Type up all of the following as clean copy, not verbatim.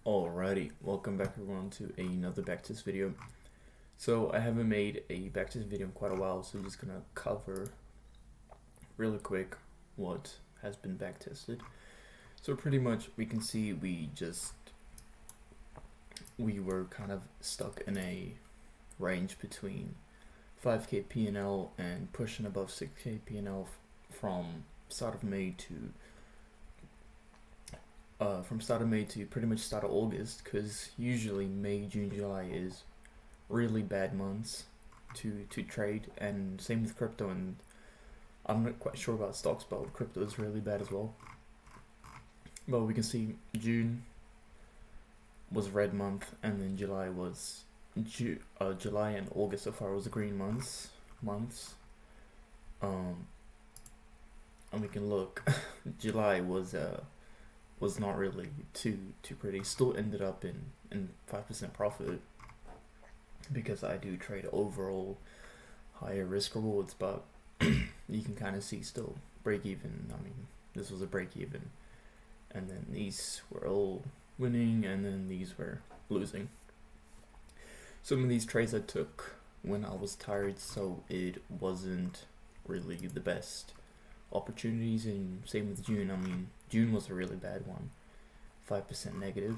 Alrighty, welcome back everyone to another backtest video. So I haven't made a backtest video in quite a while, so I'm just gonna cover really quick what has been backtested. So pretty much we can see we were kind of stuck in a range between 5k P&L and pushing above 6k P&L from start of May to pretty much start of August, because usually May, June, July is really bad months to trade, and same with crypto. And I'm not quite sure about stocks, but crypto is really bad as well. But we can see June was a red month, and then July was July and August so far was the green months. And we can look. July was not really too pretty. Still ended up in 5% profit because I do trade overall higher risk rewards, but you can kind of see still break even. I mean, this was a break even, and then these were all winning, and then these were losing. Some of these trades I took when I was tired, so it wasn't really the best opportunities. And same with June. I mean, June was a really bad one, 5% negative.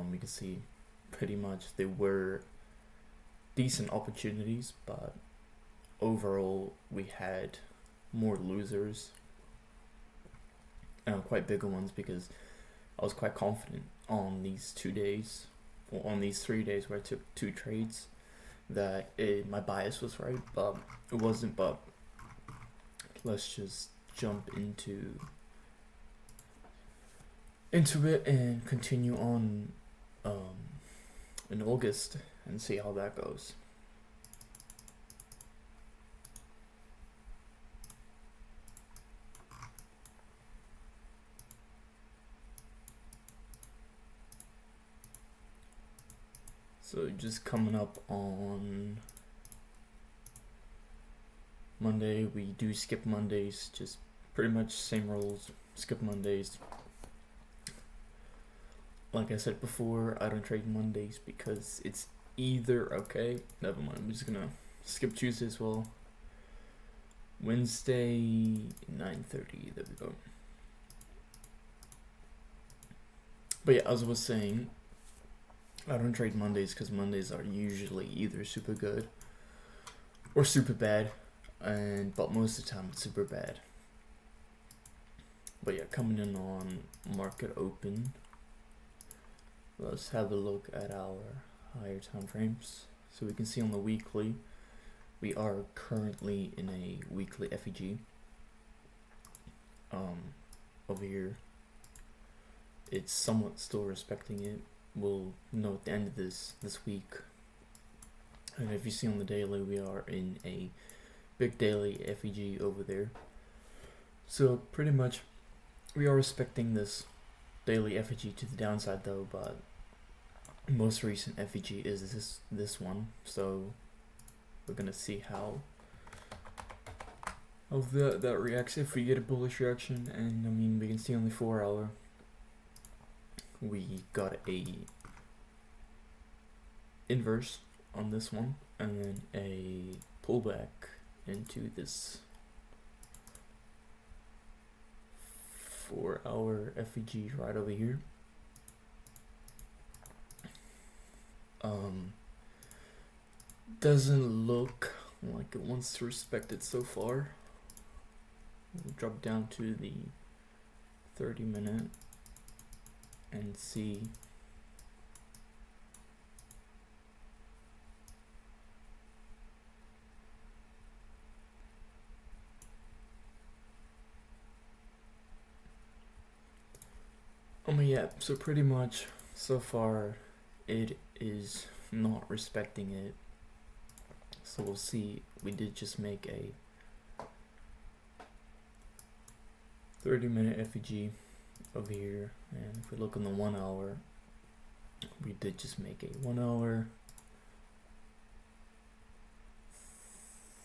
We can see pretty much there were decent opportunities, but overall we had more losers, quite bigger ones, because I was quite confident on these 2 days, or on these 3 days where I took 2 trades, that my bias was right, but it wasn't. But let's just jump into it and continue on in August and see how that goes. So just coming up on Monday, we do skip Mondays, just pretty much same rules, skip Mondays. Like I said before, I don't trade Mondays because it's either, okay, never mind, I'm just gonna skip Tuesday as well. Wednesday, 9:30, there we go. But yeah, as I was saying, I don't trade Mondays because Mondays are usually either super good or super bad, but most of the time it's super bad. But yeah, coming in on market open, let's have a look at our higher time frames. So we can see on the weekly, we are currently in a weekly FEG. Over here, it's somewhat still respecting it. We'll know at the end of this week. And if you see on the daily, we are in a big daily FEG over there. So pretty much we are respecting this daily FEG to the downside though, but most recent FEG is this one. So we're gonna see how that reacts if we get a bullish reaction. And I mean, we can see on the 4 hour we got a inverse on this one, and then a pullback into this 4 hour FEG right over here. Doesn't look like it wants to respect it so far. We'll drop down to the 30-minute and see. Yeah, so pretty much so far it is not respecting it. So we'll see. We did just make a 30-minute FEG over here, and if we look on the 1 hour, we did just make a 1 hour.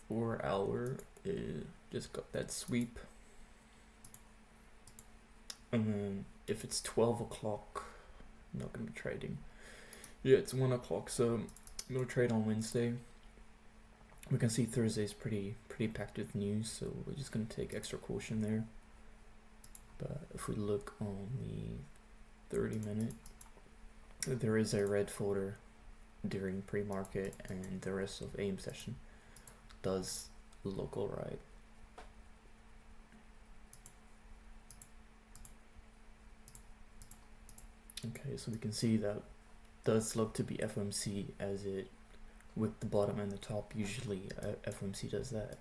4 hour just got that sweep, and then if it's 12 o'clock, I'm not gonna be trading. Yeah, it's 1 o'clock, so no trade on Wednesday. We can see Thursday's pretty packed with news, so we're just gonna take extra caution there. But if we look on the 30-minute, there is a red folder during pre-market, and the rest of AIM session does look alright. Okay, so we can see that does look to be FOMC, as it with the bottom and the top, usually FOMC does that.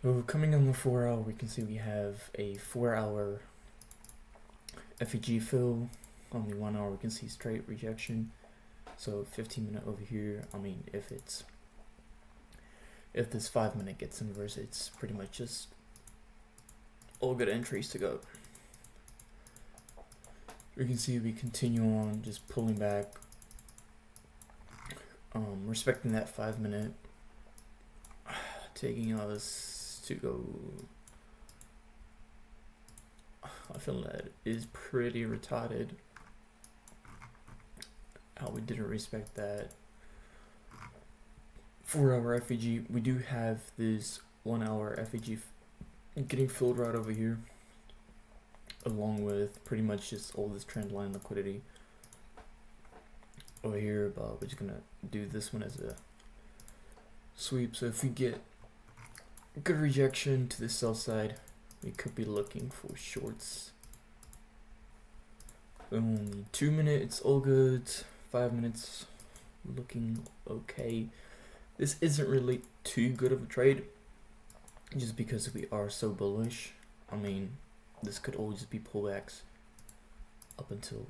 So coming on the 4 hour, we can see we have a 4 hour FEG fill. On the 1 hour, we can see straight rejection. So 15-minute over here, I mean, if this 5-minute gets inverse, it's pretty much just all good entries to go. We can see we continue on just pulling back, respecting that 5-minute, taking us to go. I feel that is pretty retarded how we didn't respect that 4 hour FEG. We do have this 1 hour FEG getting filled right over here, along with pretty much just all this trend line liquidity over here, but we're just gonna do this one as a sweep. So if we get good rejection to the sell side, we could be looking for shorts. Only 2 minutes, it's all good. 5 minutes, looking okay. This isn't really too good of a trade, just because we are so bullish. I mean, this could all just be pullbacks up until,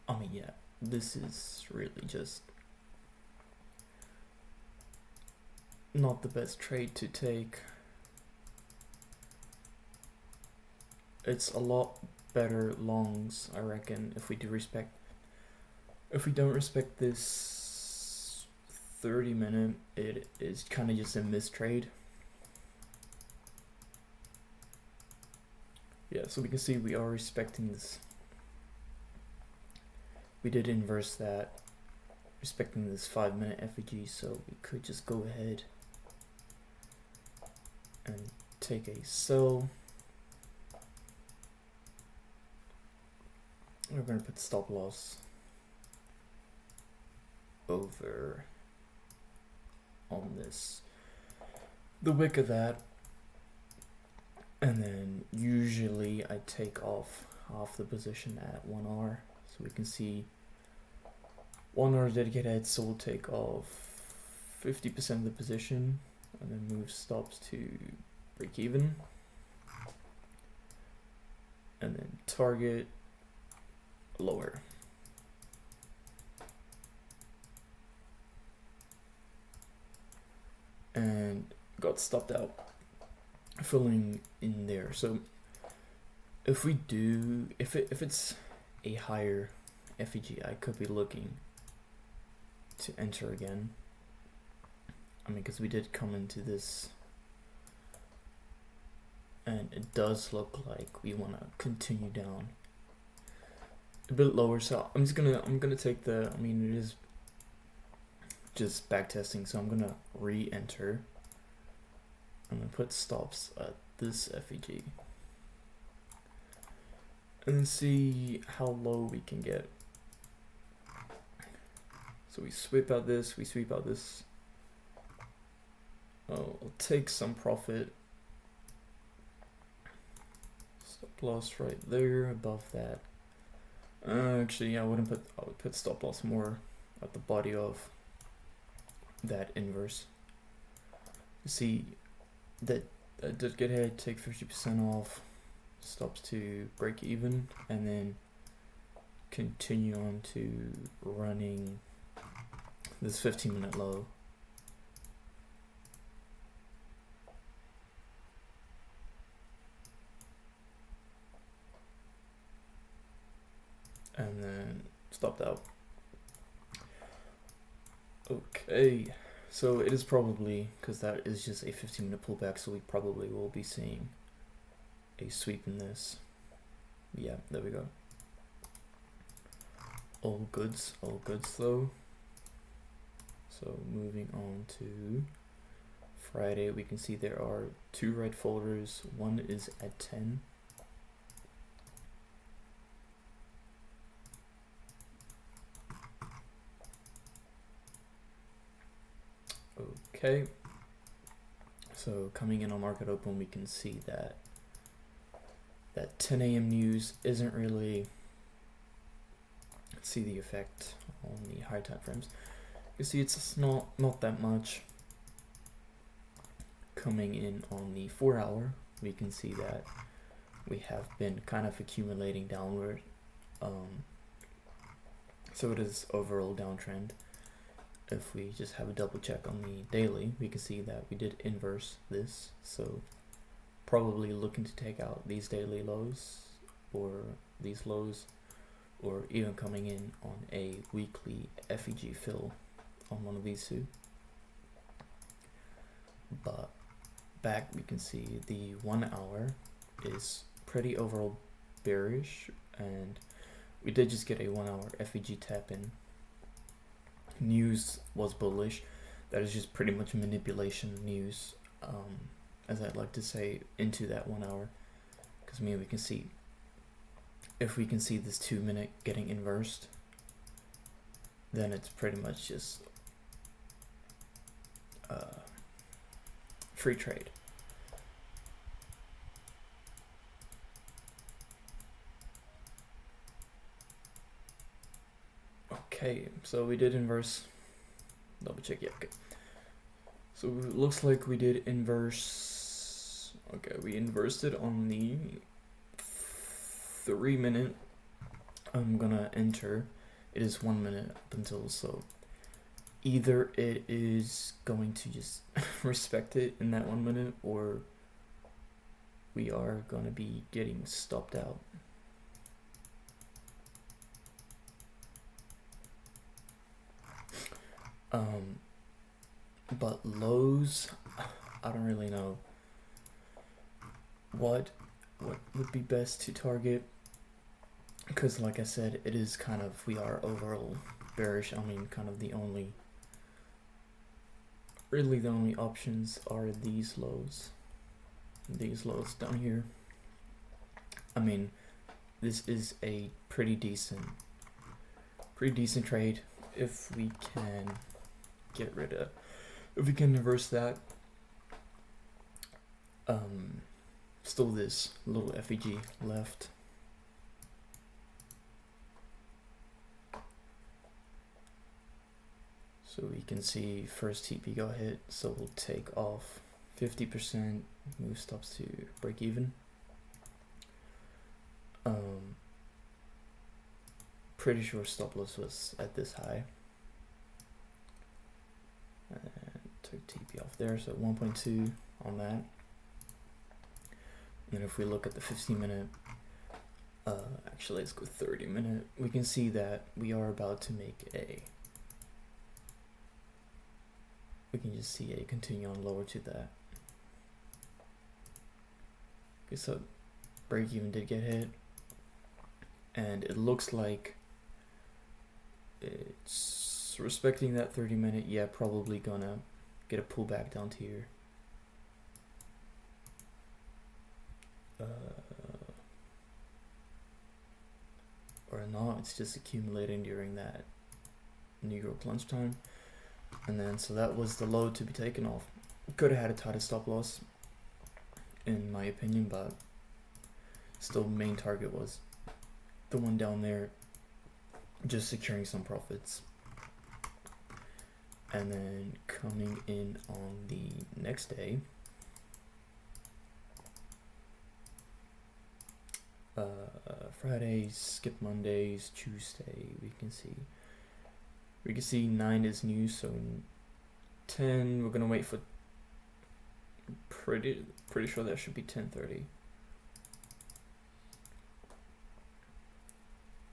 I mean, yeah, this is really just not the best trade to take. It's a lot better longs, I reckon, if we don't respect this 30-minute, it is kind of just a mistrade. Yeah, so we can see we are respecting this. We did inverse that, respecting this 5-minute FEG, so we could just go ahead and take a sell. We're going to put stop loss over on this, the wick of that, and then usually I take off half the position at 1 hour, so we can see 1 hour dedicated, so we'll take off 50% of the position and then move stops to break even, and then target lower. And got stopped out, filling in there. So if we do, if it's a higher FEG, I could be looking to enter again. I mean, because we did come into this, and it does look like we want to continue down a bit lower. So I'm gonna take the, I mean, it is just backtesting, so I'm gonna re-enter. I'm gonna put stops at this FEG and see how low we can get. So we sweep out this, we sweep out this. I'll take some profit. Stop loss right there above that. Actually, yeah, I would put stop loss more at the body of that inverse. You see that did get ahead, take 50% off, stops to break even, and then continue on to running this 15-minute low. And then stopped out. Okay, so it is probably, because that is just a 15-minute pullback, so we probably will be seeing a sweep in this. Yeah, there we go. All goods though. So moving on to Friday, we can see there are 2 red folders. One is at 10. Okay. So coming in on market open, we can see that 10 a.m. news isn't really see the effect on the high time frames. You see it's not that much. Coming in on the 4 hour, we can see that we have been kind of accumulating downward. So it is overall downtrend. If we just have a double check on the daily, we can see that we did inverse this. So probably looking to take out these daily lows or these lows, or even coming in on a weekly FEG fill on one of these two. But back we can see the 1 hour is pretty overall bearish, and we did just get a 1 hour FEG tap in. News was bullish. That is just pretty much manipulation news, as I'd like to say, into that 1 hour, because we can see, if we can see this 2 minute getting inversed, then it's pretty much just free trade. Okay, so we did inverse. Double check, yeah, okay. So it looks like we did inverse. Okay, we inversed it on the 3 minute. I'm gonna enter. It is 1 minute up until, so either it is going to just respect it in that 1 minute, or we are gonna be getting stopped out. But lows, I don't really know what would be best to target, because like I said, it is kind of, we are overall bearish. I mean, kind of the only options are these lows down here. I mean, this is a pretty decent trade if we can get rid of, if we can reverse that. Still this little FEG left. So we can see first TP got hit, so we'll take off 50%, move stops to break even. Pretty sure stop loss was at this high. And took TP off there, so 1.2 on that. And then if we look at the 15 minute, actually let's go 30 minute, we can see that we are about to make we can just see a continue on lower to that. Okay, so break even did get hit, and it looks like it's respecting that 30 minute. Yeah, probably gonna get a pullback down to here. Or not, it's just accumulating during that New York lunchtime. And then, so that was the low to be taken off. Could have had a tighter stop loss, in my opinion, but still main target was the one down there, just securing some profits. And then coming in on the next day, Fridays, skip Mondays, Tuesday, we can see 9 is new, so 10, we're gonna wait for, pretty sure that should be 10:30.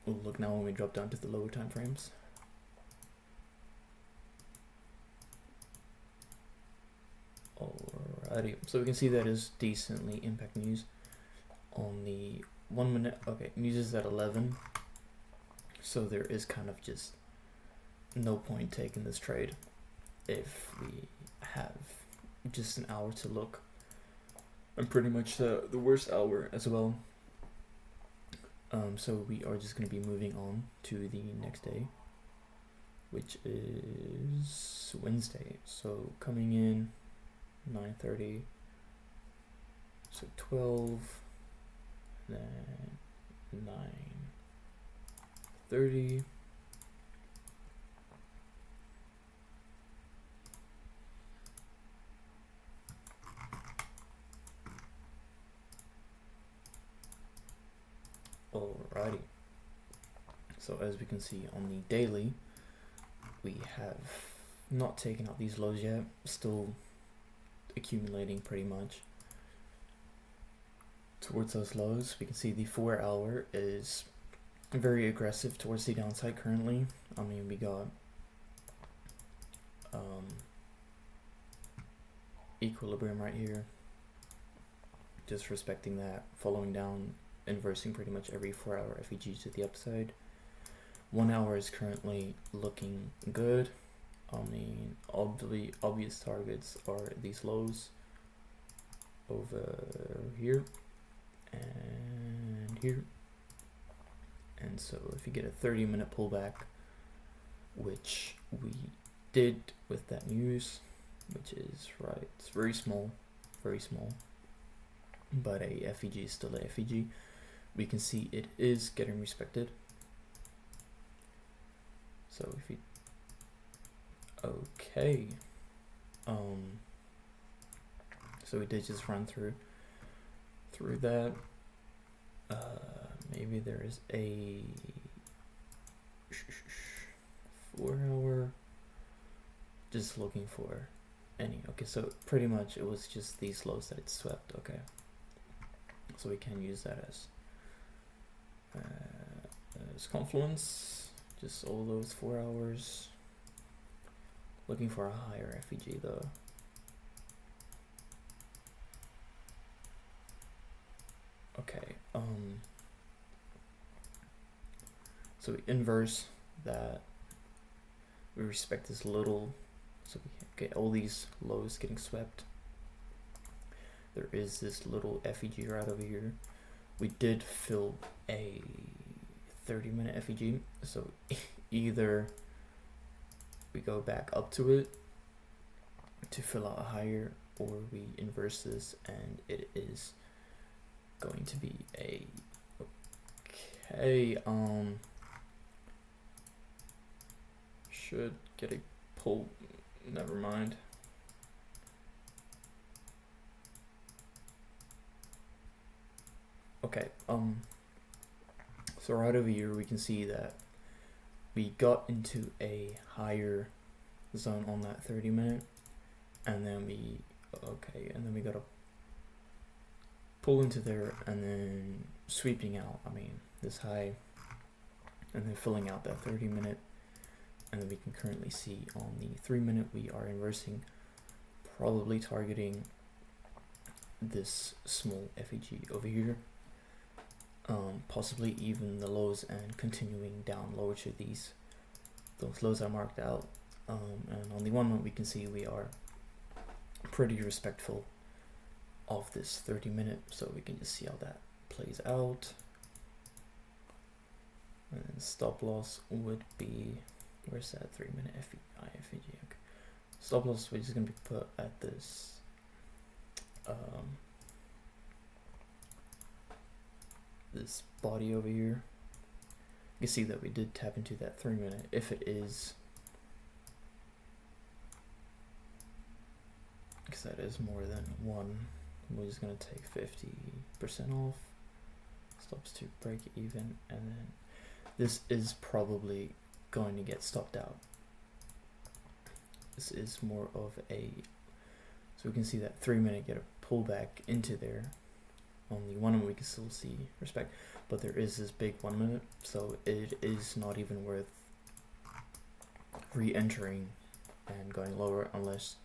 We'll look now when we drop down to the lower time frames. Alrighty, so we can see that is decently impact news on the 1 minute. Okay, news is at 11. So there is kind of just no point taking this trade if we have just an hour to look. And pretty much the worst hour as well. So we are just going to be moving on to the next day, which is Wednesday. So coming in 9:30, so 12, then 9:30. Alrighty. So as we can see on the daily, we have not taken out these lows yet, still accumulating pretty much towards those lows. We can see the 4 hour is very aggressive towards the downside currently. I mean, we got equilibrium right here, just respecting that, following down, inversing pretty much every 4 hour FEG to the upside. 1 hour is currently looking good. I mean, obvious targets are these lows over here and here. And so if you get a 30-minute pullback, which we did with that news, which is right, it's very small, but a FEG is still a FEG. We can see it is getting respected. So if you, okay, so we did just run through that. Maybe there is a 4 hour, just looking for any. Okay, so pretty much it was just these lows that it swept. Okay, so we can use that as confluence, just all those 4 hours. Looking for a higher FEG though. Okay, so we inverse that, we respect this little, so we get all these lows getting swept. There is this little FEG right over here. We did fill a 30-minute FEG, so either we go back up to it to fill out a higher, or we inverse this and it is going to be a, okay, should get a pull, never mind. Okay, so right over here we can see that we got into a higher zone on that 30-minute, and then we, okay, and then we got to pull into there and then sweeping out, I mean, this high, and then filling out that 30-minute, and then we can currently see on the 3-minute we are inversing, probably targeting this small FEG over here, possibly even the lows, and continuing down lower to those lows are marked out. And on the 1 minute we can see we are pretty respectful of this 30-minute, so we can just see how that plays out. And then stop loss would be, where's that 3-minute FEG? Okay, stop loss, which is going to be put at this this body over here. You can see that we did tap into that 3-minute. If it is, because that is more than one, we're just going to take 50% off, stops to break even, and then this is probably going to get stopped out. This is more of a, so we can see that 3-minute get a pullback into there. On the 1 minute we can still see respect, but there is this big 1 minute, so it is not even worth re-entering and going lower unless,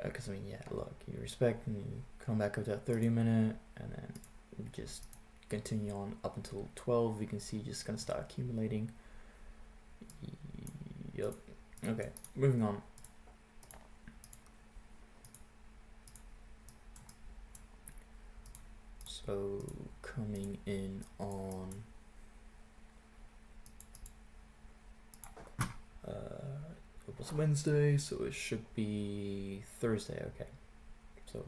because I mean, yeah, look, you respect and you come back up to that 30-minute and then you just continue on up until 12. We can see just gonna start accumulating. Yep. Okay, moving on. So coming in on it was Wednesday, so it should be Thursday. Okay, so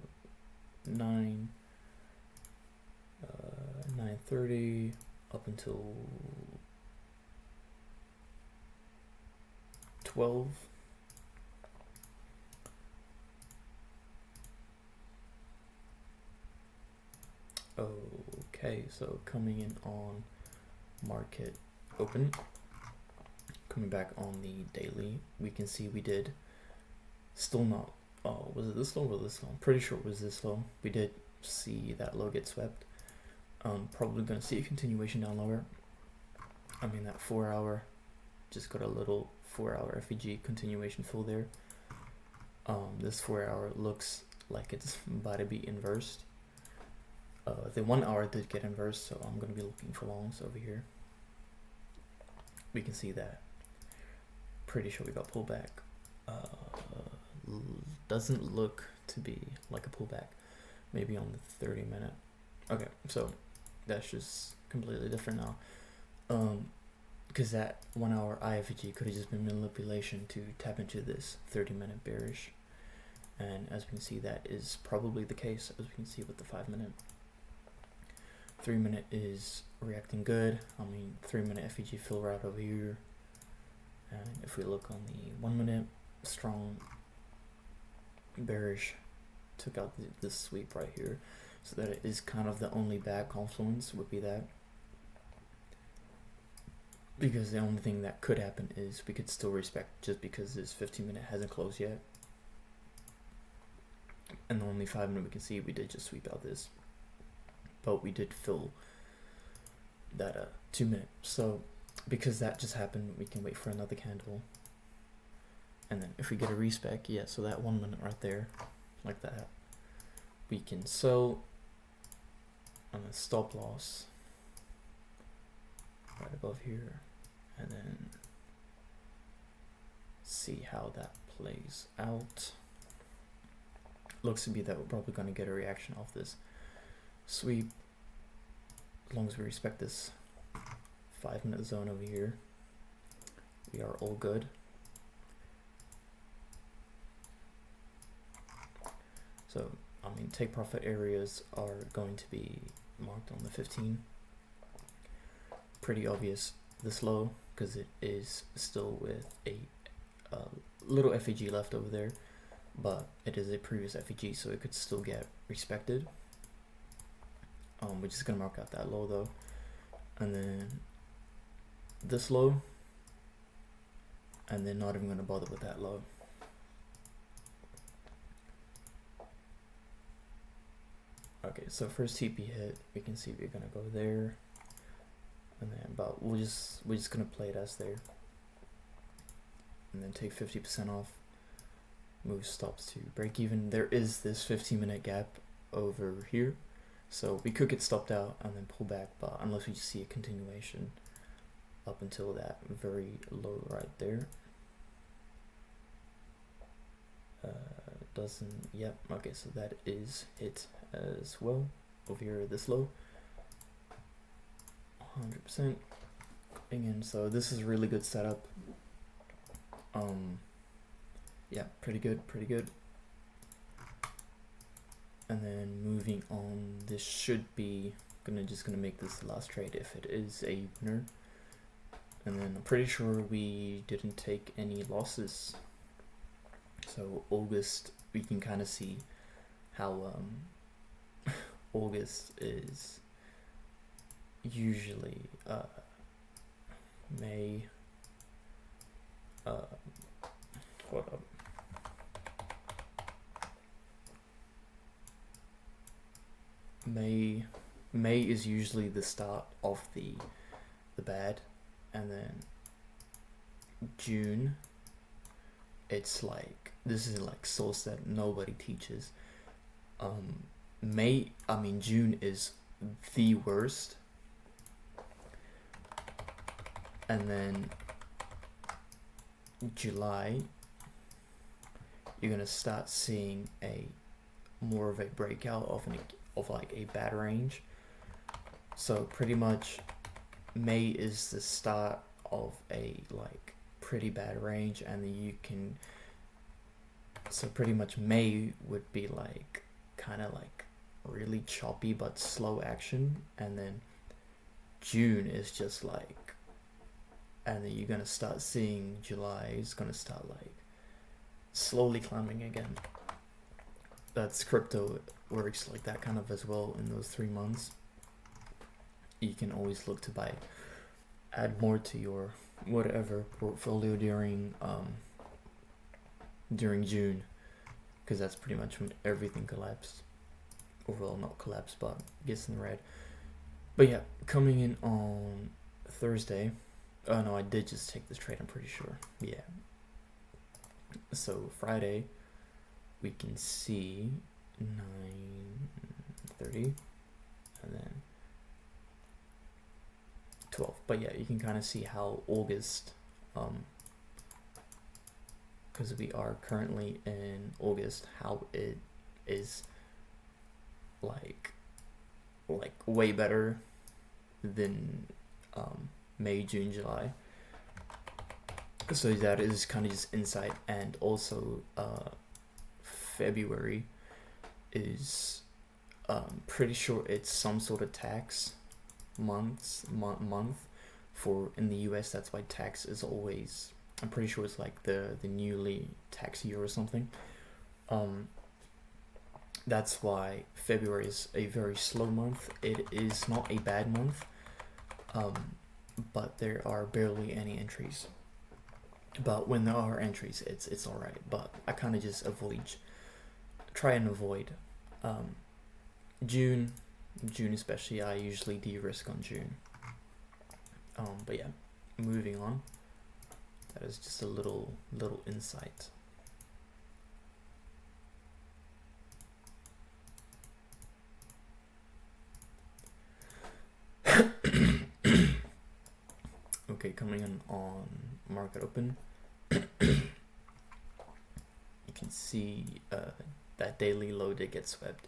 9:30 up until 12. Okay, so coming in on market open, coming back on the daily, we can see we did still not, oh, was it this low or this low? I'm pretty sure it was this low. We did see that low get swept. Probably gonna see a continuation down lower. I mean, that 4 hour just got a little 4 hour FEG continuation fill there. This 4 hour looks like it's about to be inversed. The 1 hour did get inversed, so I'm going to be looking for longs over here. We can see that. Pretty sure we got pullback. Doesn't look to be like a pullback. Maybe on the 30 minute. Okay, so that's just completely different now. Because that 1 hour IFG could have just been manipulation to tap into this 30 minute bearish. And as we can see, that is probably the case, as we can see with the 5 minute. 3 minute is reacting good. I mean, 3 minute FEG fill right over here. And if we look on the 1 minute, strong bearish took out this sweep right here. So that it is kind of the only bad confluence would be that. Because the only thing that could happen is we could still respect just because this 15 minute hasn't closed yet. And the only 5 minute we can see, we did just sweep out this. But we did fill that 2 minute. So because that just happened, we can wait for another candle. And then if we get a respec, yeah, so that 1 minute right there, like that, we can sell on a stop loss right above here, and then see how that plays out. Looks to be that we're probably going to get a reaction off this sweep, as long as we respect this 5 minute zone over here. We are all good. So I mean, take profit areas are going to be marked on the 15. Pretty obvious this low, because it is still with a little FEG left over there, but it is a previous FEG, so it could still get respected. We're just gonna mark out that low though, and then this low, and then not even gonna bother with that low. Okay, so first TP hit, we can see we're gonna go there, and then but we're just gonna play it as there, and then take 50% off. Move stops to break even. There is this 15 minute gap over here, so we could get stopped out and then pull back, but unless we see a continuation up until that very low right there. Doesn't, yep, okay, so that is hit as well over here, this low, 100%. Again, so this is a really good setup. Yeah, pretty good. And then moving on, this should be just gonna make this the last trade if it is a winner. And then I'm pretty sure we didn't take any losses. So August, we can kind of see how August is usually May. Hold up. May is usually the start of the bad, and then June, it's like, this is like source that nobody teaches. June is the worst, and then July you're gonna start seeing a more of a breakout of like a bad range. So pretty much May is the start of a like pretty bad range, and then you can, so pretty much May would be like kind of like really choppy but slow action, and then June is just like, and then you're gonna start seeing July is gonna start like slowly climbing again. That's crypto works like that kind of as well. In those 3 months you can always look to buy, add more to your whatever portfolio during June, because that's pretty much when everything collapsed. Overall, not collapsed, but gets in the red. But yeah, coming in on Thursday. Oh no, I did just take this trade, I'm pretty sure. Yeah. So Friday, we can see 9:30 and then 12. But yeah, you can kind of see how August, because we are currently in August, how it is like way better than May, June, July. So that is kind of just insight. And also February is pretty sure it's some sort of tax month for in the US. That's why tax is always, I'm pretty sure it's like the newly tax year or something. That's why February is a very slow month. It is not a bad month, but there are barely any entries. But when there are entries, it's all right. But I kind of just try and avoid June especially. I usually de-risk on June. But yeah, moving on. That is just a little insight. Okay, coming in on market open. You can see that daily low did get swept,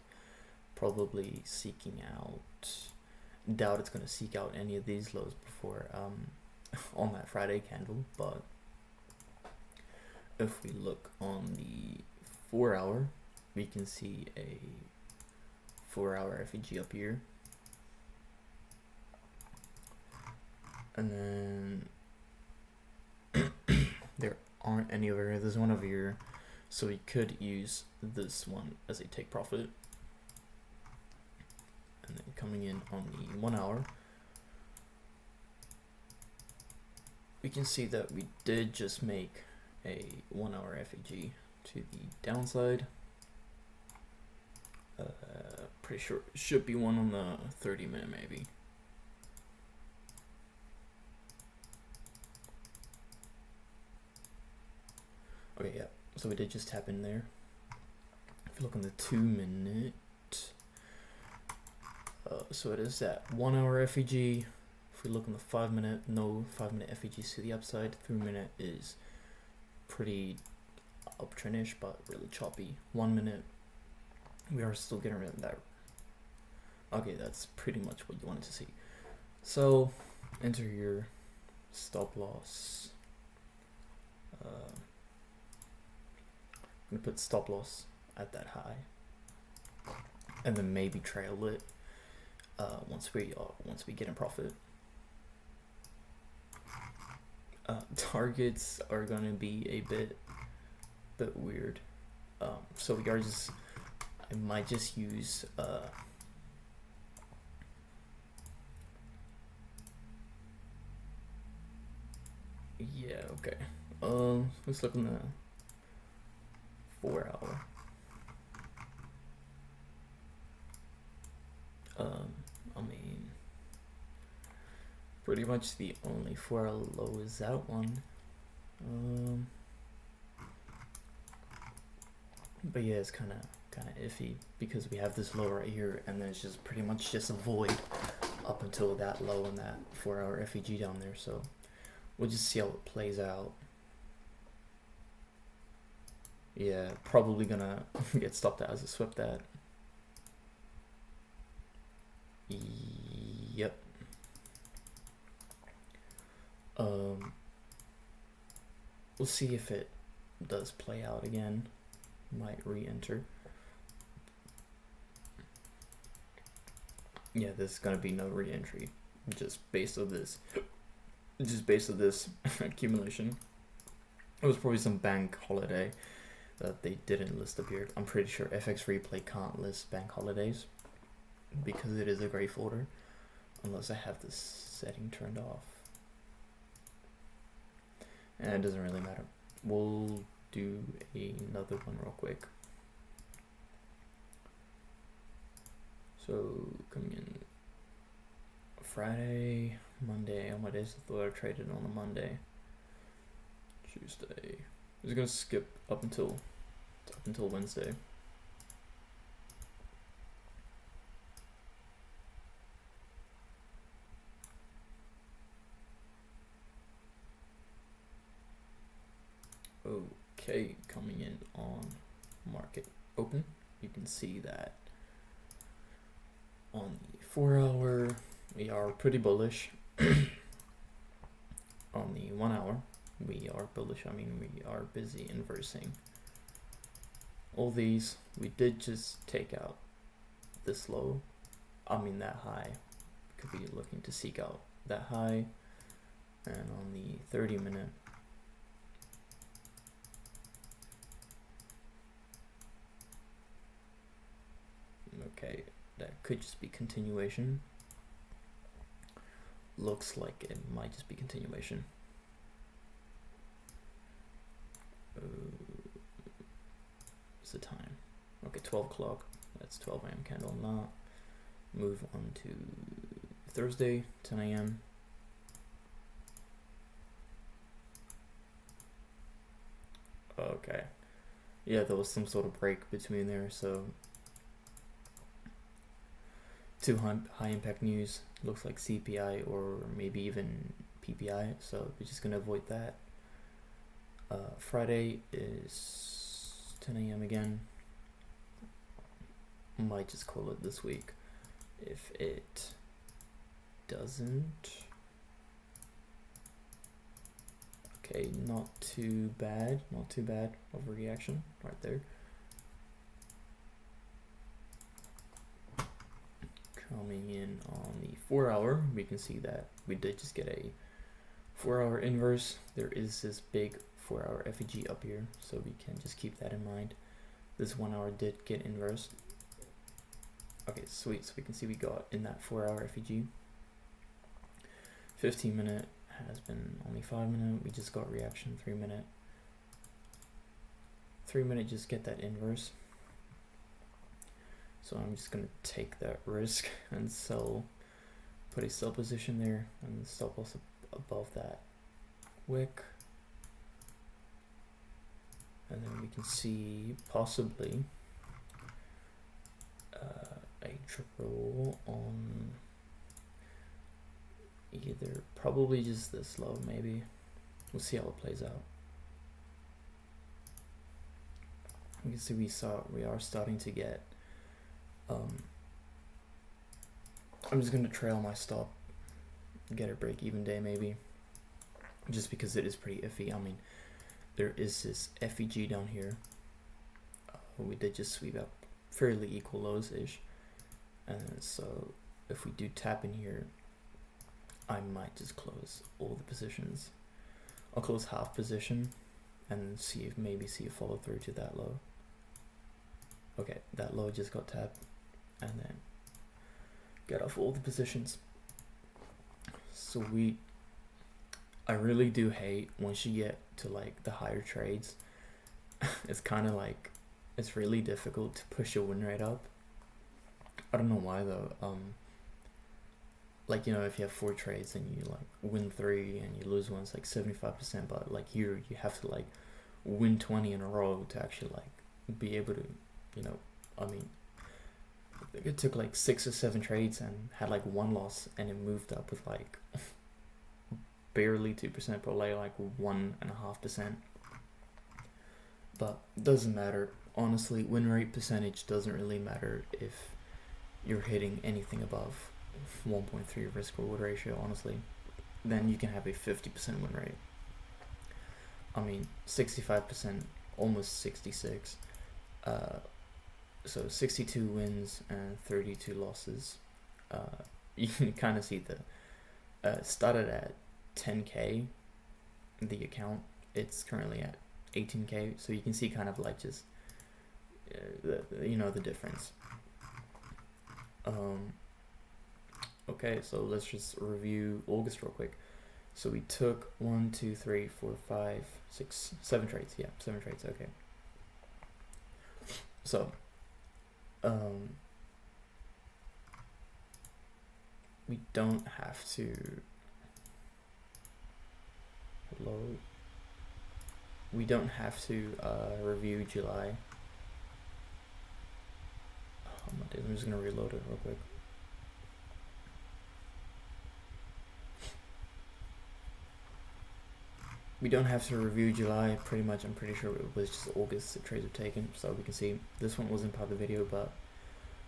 probably seeking out, doubt it's going to seek out any of these lows before on that Friday candle. But if we look on the 4 hour, we can see a 4 hour FEG up here, and then there aren't any over here. There's one over here, so we could use this one as a take profit. And then coming in on the 1 hour, we can see that we did just make a 1 hour FEG to the downside. Pretty sure it should be one on the 30-minute maybe. Okay, yeah, so we did just tap in there. If you look on the 2-minute, so it is that 1 hour FEG. If we look on the 5-minute, no 5-minute FEGs to the upside. 3-minute is pretty uptrendish, but really choppy. 1 minute, we are still getting rid of that. Okay, that's pretty much what you wanted to see. So enter your stop loss. I'm gonna put stop loss at that high, and then maybe trail it once we get in profit. Targets are gonna be a bit weird. So we are just, I might just use yeah, okay. Let's look on the 4 hour. I mean, pretty much the only 4 hour low is that one. But yeah, it's kind of kind of iffy because we have this low right here, and then it's just pretty much just a void up until that low and that 4-hour FEG down there. So we'll just see how it plays out. Yeah, probably gonna get stopped out as a swept that. Yep. We'll see if it does play out again. Might re-enter. Yeah, there's gonna be no re-entry, just based on this accumulation. It was probably some bank holiday that they didn't list up here. I'm pretty sure FX Replay can't list bank holidays because it is a gray folder, unless I have this setting turned off. And it doesn't really matter. We'll do another one real quick. So coming in Friday, Monday. On my days, I thought I traded on a Monday. Tuesday. I'm just gonna skip up until Wednesday. Okay, coming in on market open, you can see that on the 4-hour we are pretty bullish. On the 1-hour we are bullish. I mean, we are busy inversing all these. We did just take out this low, that high. Could be looking to seek out that high. And on the 30-minute, okay, that could just be continuation. Looks like it might just be continuation. What's the time? Okay, 12 o'clock. That's 12 a.m. candle. Not. Move on to Thursday, 10 a.m. Okay. Yeah, there was some sort of break between there, so two high impact news. Looks like CPI or maybe even PPI, so we're just gonna avoid that. Friday is 10 a.m. again. Might just call it this week. If it doesn't, okay, not too bad overreaction right there. Coming in on the 4-hour, we can see that we did just get a 4-hour inverse. There is this big 4-hour FEG up here, so we can just keep that in mind. This 1-hour did get inversed. Okay, sweet. So we can see we got in that 4-hour FEG. 15-minute has been only 5-minute. We just got reaction 3-minute. 3-minute just get that inverse. So I'm just gonna take that risk and sell, put a sell position there, and stop loss above that wick. And then we can see possibly a triple on either, probably just this low maybe. We'll see how it plays out. You can see we are starting to get I'm just gonna trail my stop, get a break even day maybe, just because it is pretty iffy. I mean, there is this FEG down here. We did just sweep up fairly equal lows ish, and so if we do tap in here, I might just close all the positions. I'll close half position and see a follow through to that low. Okay, that low just got tapped, and then get off all the positions. So I really do hate once you get to like the higher trades. It's kind of like, it's really difficult to push your win rate up. I don't know why though. Like, you know, if you have 4 trades and you like win 3 and you lose 1, it's like 75%, but like here you have to like win 20 in a row to actually like be able to, you know, I mean, I think it took like 6 or 7 trades and had like 1 loss, and it moved up with like barely 2%, probably like 1.5%. But doesn't matter. Honestly, win rate percentage doesn't really matter if you're hitting anything above 1.3 risk reward ratio, honestly. Then you can have a 50% win rate. I mean, 65%, almost 66. So 62 wins and 32 losses. You can kind of see the started at 10k, the account. It's currently at 18k, so you can see kind of like just the difference. Okay, so let's just review August real quick. So we took 1, 2, 3, 4, 5, 6, 7 trades. Yeah, 7 trades. Okay. So, we don't have to load. We don't have to review July. Oh my days, I'm just gonna reload it real quick. We don't have to review July, pretty much. I'm pretty sure it was just August the trades were taken. So we can see this one wasn't part of the video, but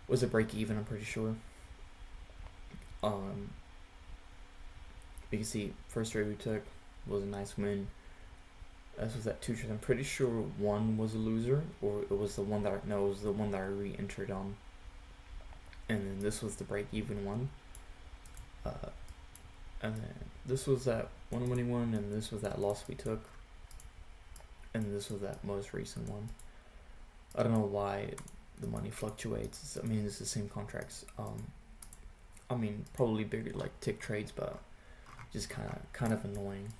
was a break even, I'm pretty sure. You can see first trade we took was a nice win. This was that 2 trades. I'm pretty sure one was a loser, or it was the one that it was the one that I re-entered on. And then this was the break even one. And then this was that one winning one, and this was that loss we took, and this was that most recent one. I don't know why the money fluctuates. I mean, it's the same contracts. I mean, probably bigger like tick trades, but just kind of annoying.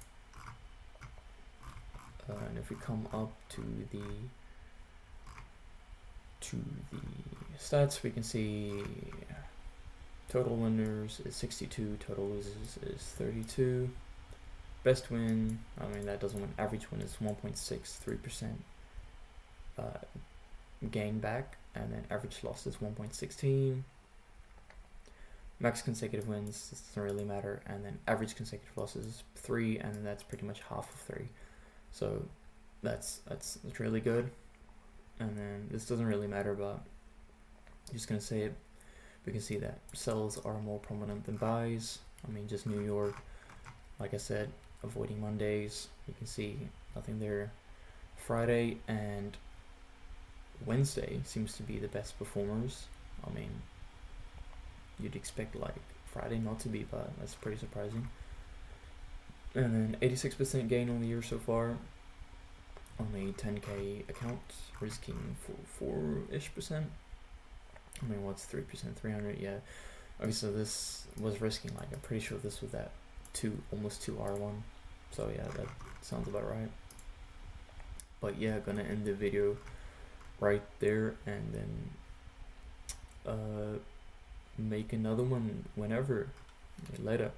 And if we come up to the stats, we can see total winners is 62, total losers is 32. Best win, I mean that doesn't win. Average win is 1.63% gain back, and then average loss is 1.16. Max consecutive wins, this doesn't really matter, and then average consecutive losses is 3, and that's pretty much half of 3. So that's really good. And then this doesn't really matter, but I'm just gonna say it. We can see that sells are more prominent than buys. I mean, just New York, like I said, avoiding Mondays. You can see nothing there. Friday and Wednesday seems to be the best performers. I mean, you'd expect like Friday not to be, but that's pretty surprising. And then 86% gain on the year so far on a 10k account, risking 4-ish%. I mean, what's 3%? 300, yeah. Okay, so this was risking like, I'm pretty sure this was that almost 2R one. So yeah, that sounds about right. But yeah, gonna end the video right there, and then make another one whenever. Later.